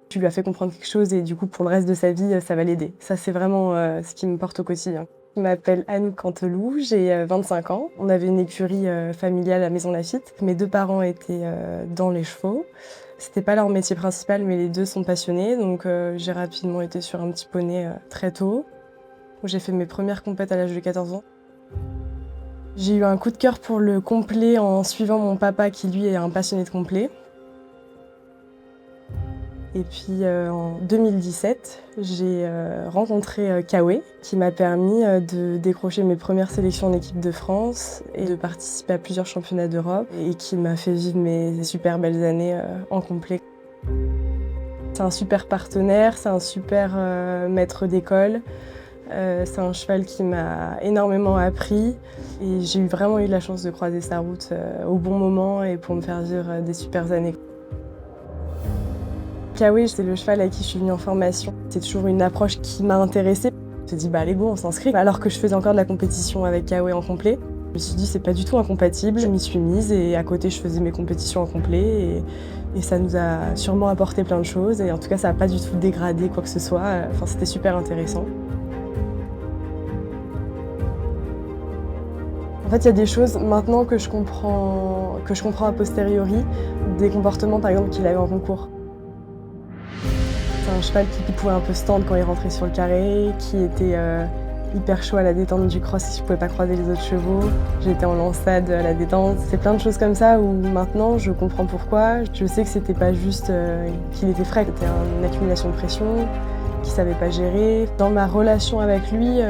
Tu lui as fait comprendre quelque chose et du coup, pour le reste de sa vie, ça va l'aider. Ça, c'est vraiment, ce qui me porte au quotidien. Je m'appelle Anne Canteloup, j'ai, 25 ans. On avait une écurie, familiale à Maisons Laffitte. Mes 2 parents étaient, dans les chevaux. C'était pas leur métier principal, mais les 2 sont passionnés, donc j'ai rapidement été sur un petit poney, très tôt. J'ai fait mes premières compètes à l'âge de 14 ans. J'ai eu un coup de cœur pour le complet en suivant mon papa qui, lui, est un passionné de complet. Et puis en 2017, j'ai rencontré Kawe, qui m'a permis de décrocher mes premières sélections en équipe de France et de participer à plusieurs championnats d'Europe et qui m'a fait vivre mes super belles années en complet. C'est un super partenaire, c'est un super maître d'école. C'est un cheval qui m'a énormément appris et j'ai vraiment eu la chance de croiser sa route au bon moment et pour me faire vivre des super années. Kawe, c'est le cheval à qui je suis venue en formation. C'est toujours une approche qui m'a intéressée. Je me suis dit, allez go, on s'inscrit. Alors que je faisais encore de la compétition avec Kawe en complet, je me suis dit, c'est pas du tout incompatible. Je m'y suis mise et à côté, je faisais mes compétitions en complet et ça nous a sûrement apporté plein de choses. Et en tout cas, ça n'a pas du tout dégradé quoi que ce soit. Enfin, c'était super intéressant. En fait, il y a des choses maintenant que je comprends a posteriori, des comportements par exemple qu'il avait en concours. C'est un cheval qui pouvait un peu se tendre quand il rentrait sur le carré, qui était hyper chaud à la détente du cross si je pouvais pas croiser les autres chevaux. J'étais en lansade à la détente. C'est plein de choses comme ça où maintenant je comprends pourquoi. Je sais que c'était pas juste qu'il était frais, c'était une accumulation de pression, qu'il savait pas gérer. Dans ma relation avec lui,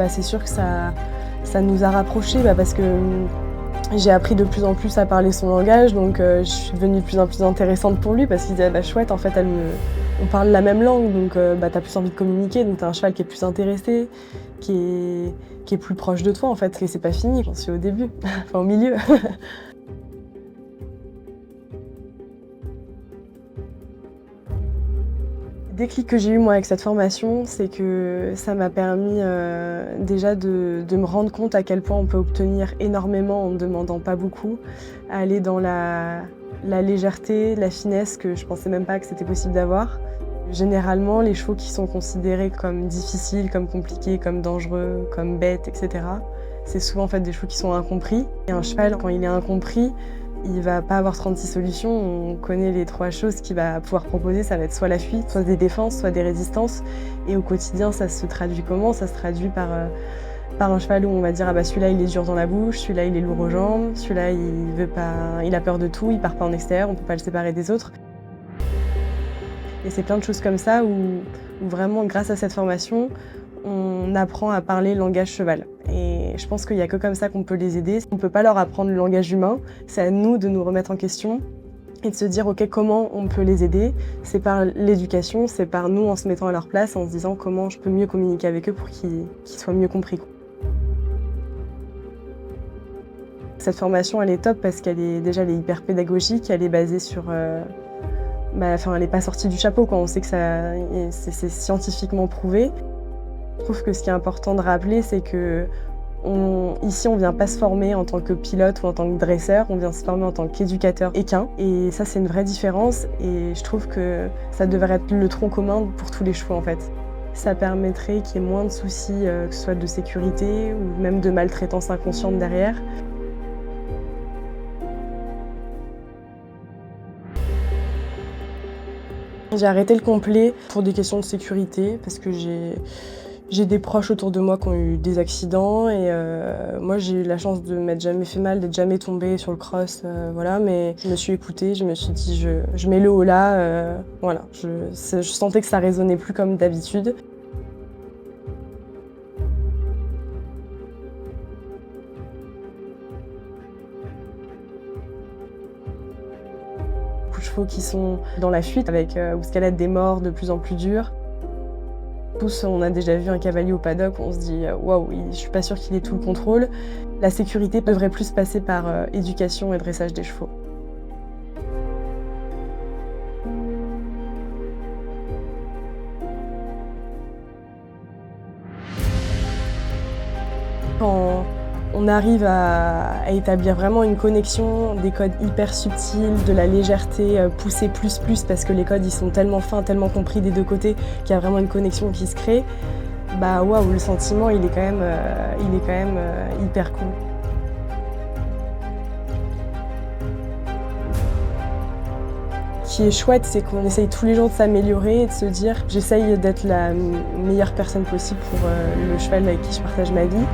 c'est sûr que ça nous a rapprochés parce que j'ai appris de plus en plus à parler son langage, donc je suis devenue de plus en plus intéressante pour lui parce qu'il disait chouette, en fait on parle la même langue, donc t'as plus envie de communiquer, donc t'as un cheval qui est plus intéressé, qui est plus proche de toi en fait, et c'est pas fini, j'en suis au début, enfin au milieu. Le déclic que j'ai eu moi avec cette formation, c'est que ça m'a permis déjà de me rendre compte à quel point on peut obtenir énormément en ne demandant pas beaucoup, aller dans la légèreté, la finesse que je pensais même pas que c'était possible d'avoir. Généralement, les chevaux qui sont considérés comme difficiles, comme compliqués, comme dangereux, comme bêtes, etc., c'est souvent en fait des chevaux qui sont incompris. Et un cheval, quand il est incompris, il va pas avoir 36 solutions. On connaît les 3 choses qu'il va pouvoir proposer. Ça va être soit la fuite, soit des défenses, soit des résistances. Et au quotidien, ça se traduit comment? Ça se traduit par un cheval où on va dire celui-là il est dur dans la bouche, celui-là il est lourd aux jambes, celui-là il a peur de tout, il part pas en extérieur, on peut pas le séparer des autres. Et c'est plein de choses comme ça où vraiment, grâce à cette formation, on apprend à parler le langage cheval. Et je pense qu'il n'y a que comme ça qu'on peut les aider. On ne peut pas leur apprendre le langage humain, c'est à nous de nous remettre en question et de se dire ok, comment on peut les aider. C'est par l'éducation, c'est par nous en se mettant à leur place, en se disant comment je peux mieux communiquer avec eux pour qu'ils soient mieux compris. Cette formation, elle est top parce qu'elle est elle est hyper pédagogique, elle est basée sur elle n'est pas sortie du chapeau, quoi. On sait que c'est scientifiquement prouvé. Je trouve que ce qui est important de rappeler, c'est que ici, on vient pas se former en tant que pilote ou en tant que dresseur, on vient se former en tant qu'éducateur équin. Et ça, c'est une vraie différence. Et je trouve que ça devrait être le tronc commun pour tous les chevaux, en fait. Ça permettrait qu'il y ait moins de soucis, que ce soit de sécurité ou même de maltraitance inconsciente derrière. J'ai arrêté le complet pour des questions de sécurité, parce que j'ai des proches autour de moi qui ont eu des accidents et moi j'ai eu la chance de m'être jamais fait mal, d'être jamais tombée sur le cross, voilà, mais je me suis écoutée, je me suis dit je mets le haut là, voilà, je sentais que ça résonnait plus comme d'habitude. Beaucoup de chevaux qui sont dans la fuite avec où escaladent des morts de plus en plus durs. Tous, on a déjà vu un cavalier au paddock, on se dit waouh, je suis pas sûre qu'il ait tout le contrôle. La sécurité devrait plus passer par éducation et dressage des chevaux. Quand on On arrive à établir vraiment une connexion, des codes hyper subtils, de la légèreté poussée plus parce que les codes ils sont tellement fins, tellement compris des deux côtés qu'il y a vraiment une connexion qui se crée. Bah waouh, le sentiment il est quand même hyper cool. Ce qui est chouette, c'est qu'on essaye tous les jours de s'améliorer et de se dire j'essaye d'être la meilleure personne possible pour le cheval avec qui je partage ma vie.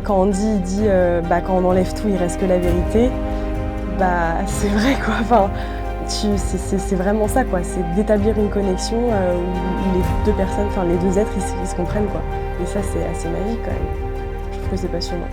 Quand Andy il dit quand on enlève tout, il reste que la vérité, bah c'est vrai quoi. Enfin, c'est vraiment ça quoi. C'est d'établir une connexion où les deux personnes, enfin les deux êtres, ils se comprennent quoi. Et ça c'est assez magique quand même. Je trouve que c'est passionnant.